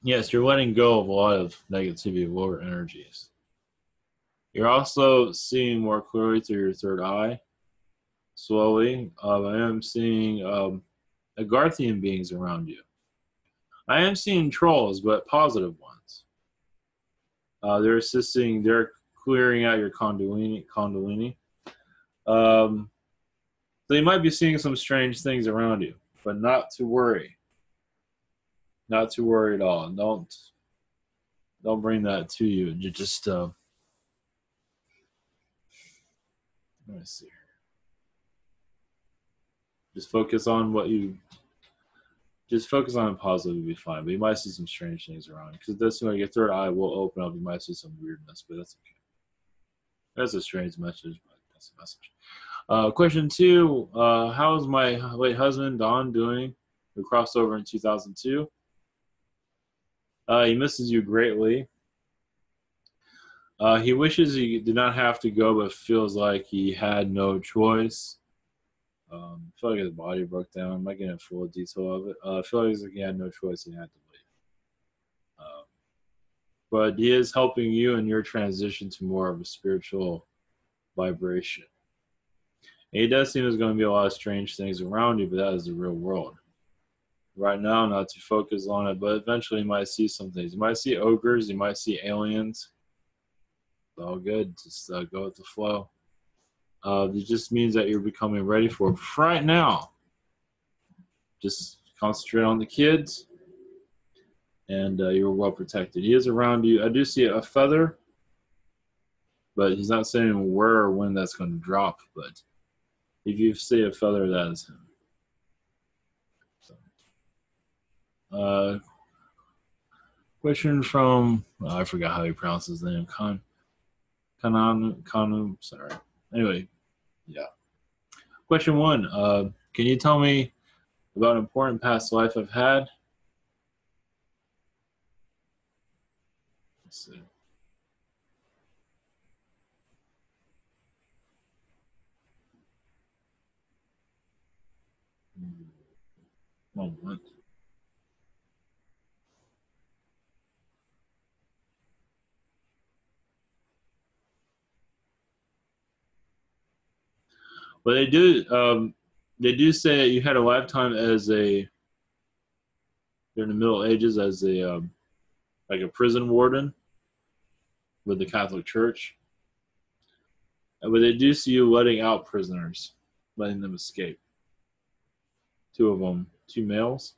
Yes, you're letting go of a lot of negativity, lower energies. You're also seeing more clearly through your third eye, slowly. I am seeing Agarthian beings around you. I am seeing trolls, but positive ones. They're clearing out your Kundalini. So you might be seeing some strange things around you, but not to worry. Not to worry at all. Don't bring that to you. You just let me see. Just focus on what you. Just focus on positive, you'll be fine. But you might see some strange things around because it does seem like your third eye will open up. You might see some weirdness, but that's okay. That's a strange message, but that's a message. Question 2: how is my late husband Don doing? We crossed over in 2002. He misses you greatly. He wishes he did not have to go, but feels like he had no choice. I feel like his body broke down. I'm not getting a full detail of it. I feel like he had no choice. He had to leave. But he is helping you in your transition to more of a spiritual vibration. And it does seem there's going to be a lot of strange things around you, but that is the real world. Right now, not to focus on it, but eventually you might see some things. You might see ogres, you might see aliens. It's all good. Just go with the flow. It just means that you're becoming ready for it. For right now, just concentrate on the kids, and you're well protected. He is around you. I do see a feather, but he's not saying where or when that's going to drop. But if you see a feather, that is him. So, question from I forgot how he pronounces his name. Kanu. Sorry. Anyway, yeah. Question 1. Can you tell me about an important past life I've had? Let's see. Moment. But they do say that you had a lifetime as a during the Middle Ages as a like a prison warden with the Catholic Church. But they do see you letting out prisoners, letting them escape. Two of them, two males,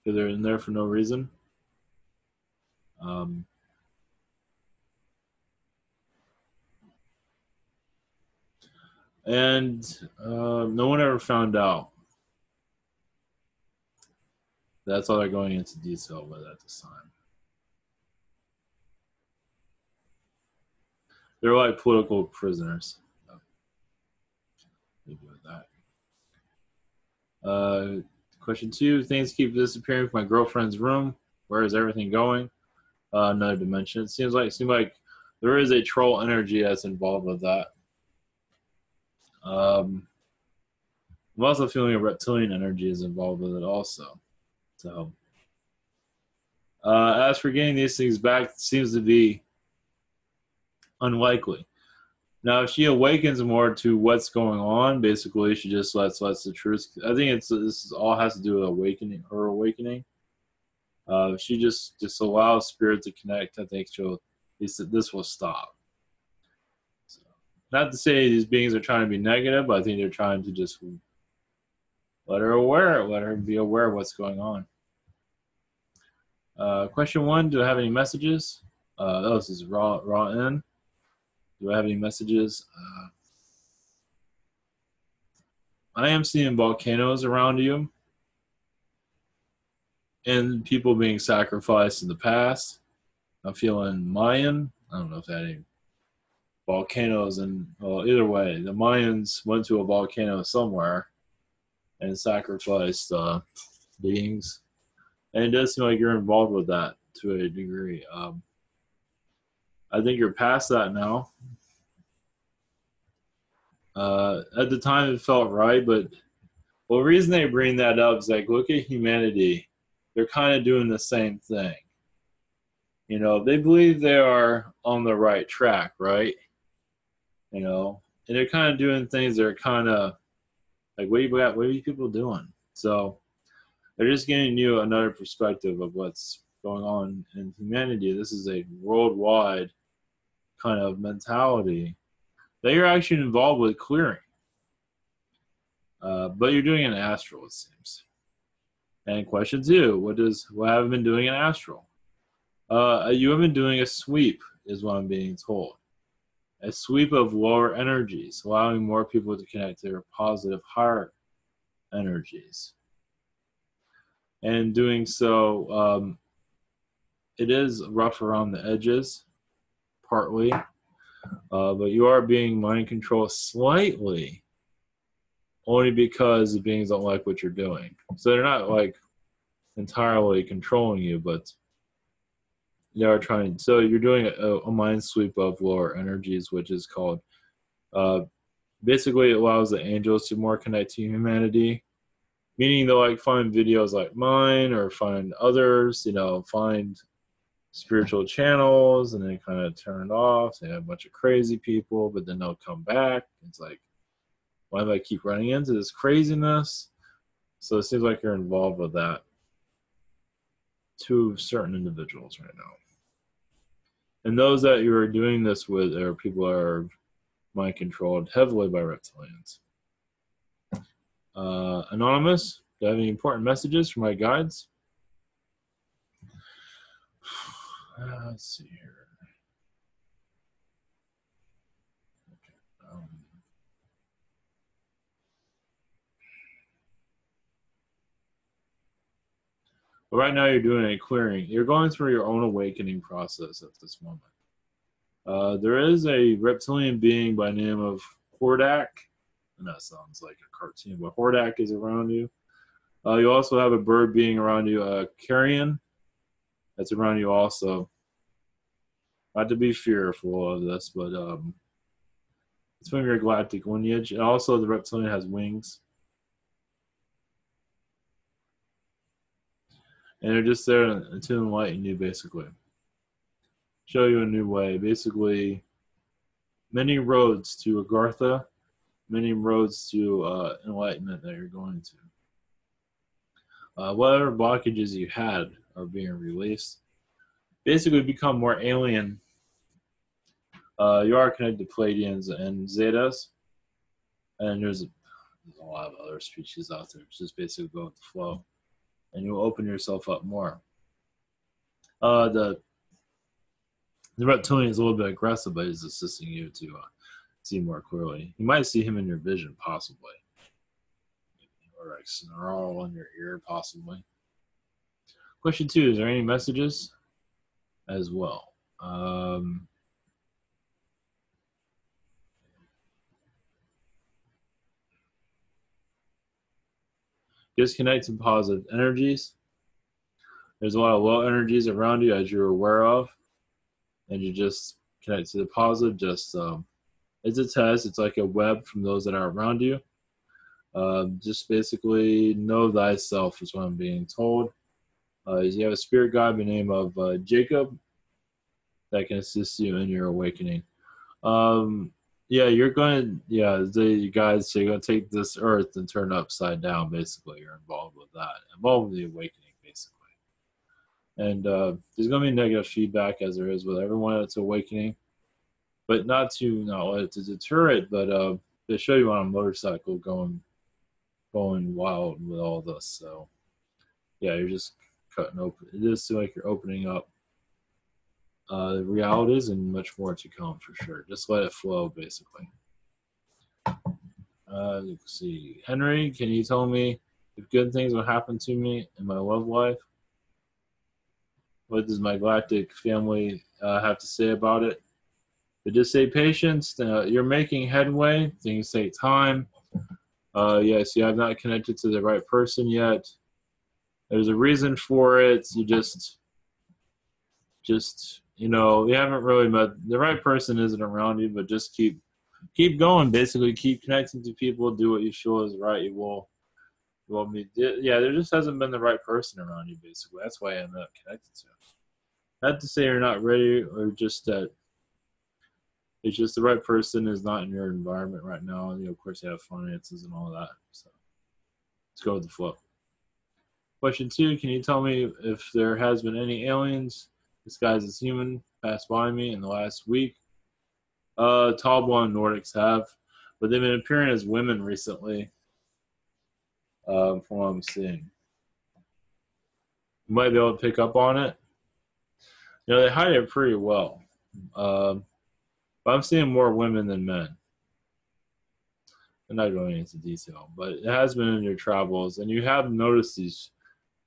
because they're in there for no reason. And no one ever found out. That's all they're going into detail with at this time. They're like political prisoners. Question 2. Things keep disappearing from my girlfriend's room. Where is everything going? Another dimension. It seems like there is a troll energy that's involved with that. I'm also feeling a reptilian energy is involved with it also. So, as for getting these things back, it seems to be unlikely. Now, if she awakens more to what's going on, basically she just lets the truth. I think this all has to do with awakening. Her awakening. She just allows spirit to connect. I think this will stop. So, not to say these beings are trying to be negative, but I think they're trying to just let her be aware of what's going on. Question 1: do I have any messages? This is raw in. Do I have any messages? I am seeing volcanoes around you and people being sacrificed in the past. I'm feeling Mayan. I don't know if that any volcanoes, and well, either way, the Mayans went to a volcano somewhere and sacrificed beings, and it does seem like you're involved with that to a degree. I think you're past that now. At the time, it felt right, but the reason they bring that up is like, look at humanity. They're kind of doing the same thing. You know, they believe they are on the right track, right? You know, and they're kind of doing things that are kind of like, what are you people doing? So they're just giving you another perspective of what's going on in humanity. This is a worldwide kind of mentality that you're actually involved with clearing. But you're doing an astral, it seems. And question 2, what have I been doing in astral? You have been doing a sweep, is what I'm being told. A sweep of lower energies, allowing more people to connect to their positive, higher energies. And doing so, it is rough around the edges, partly. But you are being mind controlled slightly, only because the beings don't like what you're doing. So they're not like entirely controlling you, but they are trying. So you're doing a mind sweep of lower energies, which is called, basically it allows the angels to more connect to humanity, meaning they'll like find videos like mine or find others, you know, find spiritual channels and then kind of turn it off. They have a bunch of crazy people, but then they'll come back. It's like, why do I keep running into this craziness? So it seems like you're involved with that to certain individuals right now. And those that you're doing this with are people that are mind controlled heavily by reptilians. Anonymous, do I have any important messages for my guides? Let's see here. Okay. But right now you're doing a clearing. You're going through your own awakening process at this moment. There is a reptilian being by the name of Hordak. And that sounds like a cartoon, but Hordak is around you. You also have a bird being around you, Carrion. That's around you also. Not to be fearful of this, but it's from your galactic lineage. And also the reptilian has wings. And they're just there to enlighten you, basically. Show you a new way. Basically, many roads to Agartha many roads to enlightenment that you're going to. Whatever blockages you had are being released. Basically, become more alien. You are connected to Pleiadians and Zetas, and there's a lot of other species out there. Just basically go with the flow, and you'll open yourself up more. The reptilian is a little bit aggressive, but he's assisting you to see more clearly. You might see him in your vision, possibly, or like snarl in your ear, possibly. Question 2: is there any messages as well? Disconnect to positive energies. There's a lot of low energies around you, as you're aware of, and you just connect to the positive. Just it's a test. It's like a web from those that are around you. Just basically know thyself is what I'm being told. You have a spirit guide by the name of Jacob that can assist you in your awakening. You're going to, the guys say you're going to take this earth and turn it upside down, basically. You're involved with that. Involved with the awakening, basically. And there's going to be negative feedback, as there is with everyone that's awakening. But not to deter it, but they show you on a motorcycle going wild with all this. So, yeah, you're just cutting open. It is like you're opening up realities and much more to come for sure. Just let it flow, basically. Let's see. Henry, can you tell me if good things will happen to me in my love life? What does my galactic family have to say about it? They just say patience. You're making headway. Things take time. Yes, you have not connected to the right person yet. There's a reason for it. You just you haven't really met the right person. Isn't around you, but just keep going. Basically, keep connecting to people. Do what you feel is right. There just hasn't been the right person around you. Basically, that's why I ended up connected to. Not to say you're not ready, or just that it's just the right person is not in your environment right now. Of course, you have finances and all that. So let's go with the flow. Question 2: can you tell me if there has been any aliens disguised as human passed by me in the last week? Tall blonde Nordics have, but they've been appearing as women recently, from what I'm seeing. You might be able to pick up on it. They hide it pretty well. But I'm seeing more women than men. I'm not going into detail, but it has been in your travels, and you have noticed these.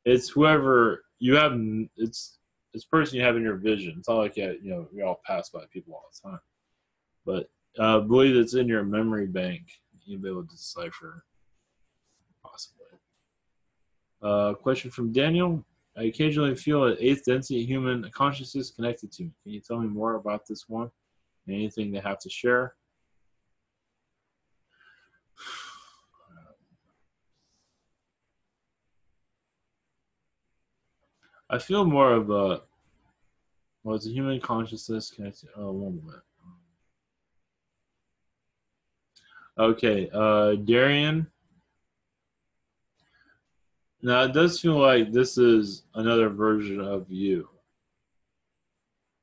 It's whoever you have. It's person you have in your vision. It's not like we all pass by people all the time, but I believe it's in your memory bank. You'll be able to decipher, possibly. Question from Daniel: I occasionally feel an eighth density human consciousness connected to me. Can you tell me more about this one? Anything they have to share? I feel more of it's a human consciousness connected. Oh, one moment. Okay, Darian. Now, it does feel like this is another version of you,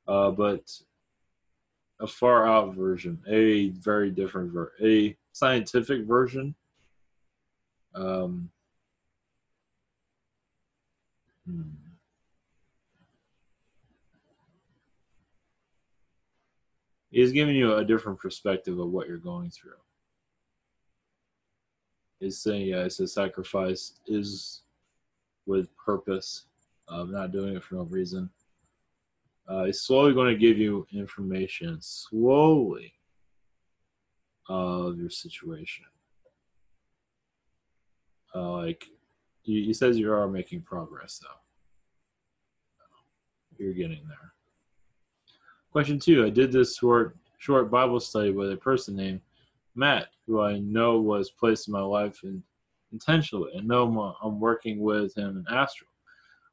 but a far out version, a very different a scientific version. He's giving you a different perspective of what you're going through. He's saying, it's a sacrifice is with purpose, not doing it for no reason. He's slowly going to give you information, slowly, of your situation. He says you are making progress, though. You're getting there. Question 2: I did this short Bible study with a person named Matt, who I know was placed in my life intentionally, and know I'm working with him in astral.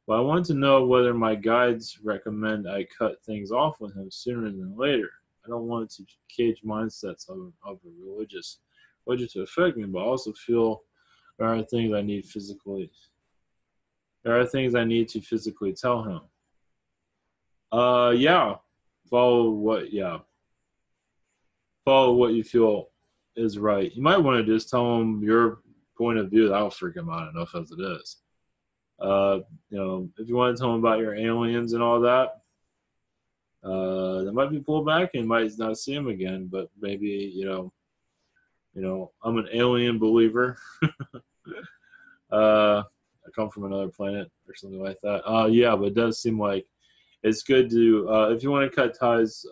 But I want to know whether my guides recommend I cut things off with him sooner than later. I don't want to cage mindsets of a religious budget to affect me, but I also feel there are things I need physically. There are things I need to physically tell him. Yeah. Follow what? Yeah. Follow what you feel is right. You might want to just tell him your point of view. That'll freak him out enough as it is. Uh, if you want to tell him about your aliens and all that, they might be pulled back and might not see him again. But maybe I'm an alien believer. I come from another planet or something like that. Yeah, but it does seem like it's good to if you want to cut ties,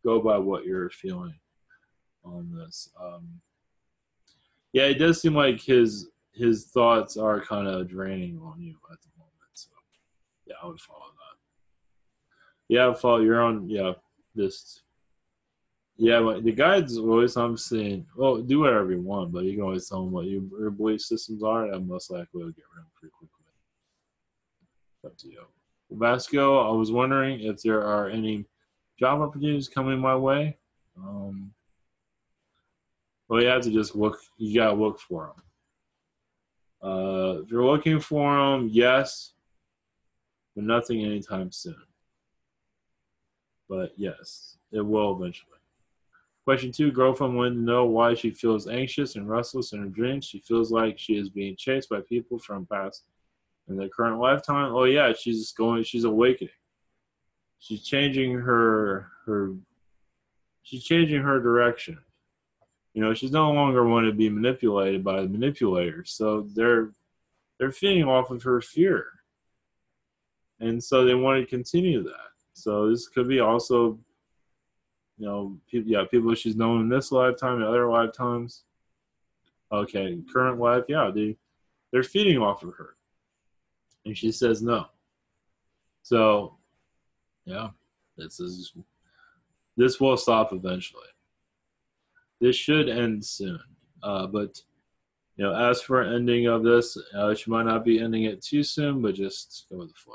go by what you're feeling on this. Yeah, it does seem like his thoughts are kind of draining on you at the moment. So yeah, I would follow that. Yeah, follow your own. Yeah, this. Yeah, but the guides always I'm saying, well, do whatever you want, but you can always tell them what your belief systems are, and most likely will get rid of them pretty quickly. It's up to you. Vasco, I was wondering if there are any job opportunities coming my way. Well, you have to just look. You gotta look for them. If you're looking for them, yes, but nothing anytime soon. But yes, it will eventually. Question 2, girlfriend wanted to know why she feels anxious and restless in her dreams. She feels like she is being chased by people from past in their current lifetime. Oh yeah, she's awakening. She's changing her direction. She's no longer want to be manipulated by the manipulators. So they're feeding off of her fear. And so they want to continue that. So this could be also people she's known in this lifetime and other lifetimes. Okay, current life, yeah, they're feeding off of her. And she says no. So, yeah, this will stop eventually. This should end soon. But, as for ending of this, she might not be ending it too soon, but just go with the flow.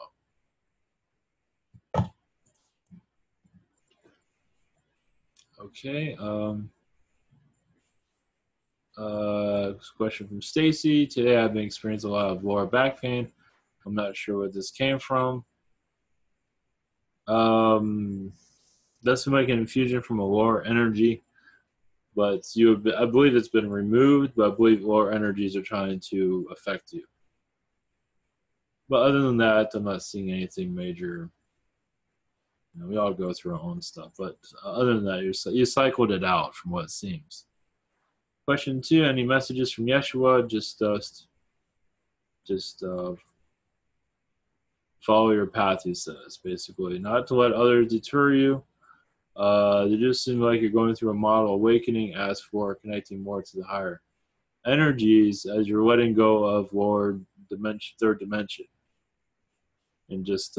Okay. Question from Stacy. Today I've been experiencing a lot of lower back pain. I'm not sure where this came from. That's like an infusion from a lower energy, but I believe it's been removed, but I believe lower energies are trying to affect you. But other than that, I'm not seeing anything major. We all go through our own stuff, but other than that, you cycled it out from what it seems. Question 2, any messages from Yeshua? Just follow your path, he says, basically. Not to let others deter you. It just seems like you're going through a model awakening. As for connecting more to the higher energies as you're letting go of lower dimension, third dimension. And just,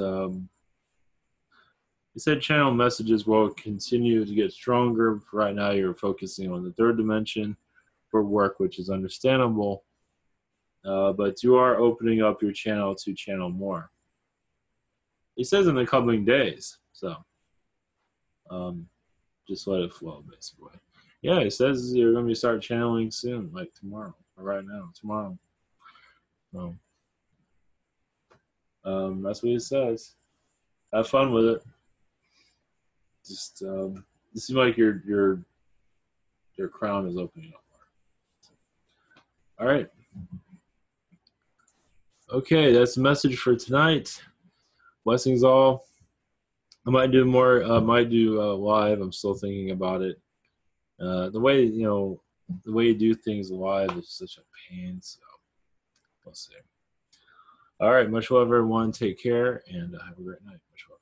he said channel messages will continue to get stronger. Right now you're focusing on the third dimension for work, which is understandable. But you are opening up your channel to channel more. He says in the coming days, so just let it flow, basically. Yeah, he says you're going to start channeling soon, like tomorrow, or right now, tomorrow. So, that's what he says. Have fun with it. Just it seems like your crown is opening up more. All right. Okay, that's the message for tonight. Blessings all. I might do more. Might do live. I'm still thinking about it. The way you do things live is such a pain. So we'll see. All right. Much love, everyone. Take care, and have a great night. Much love.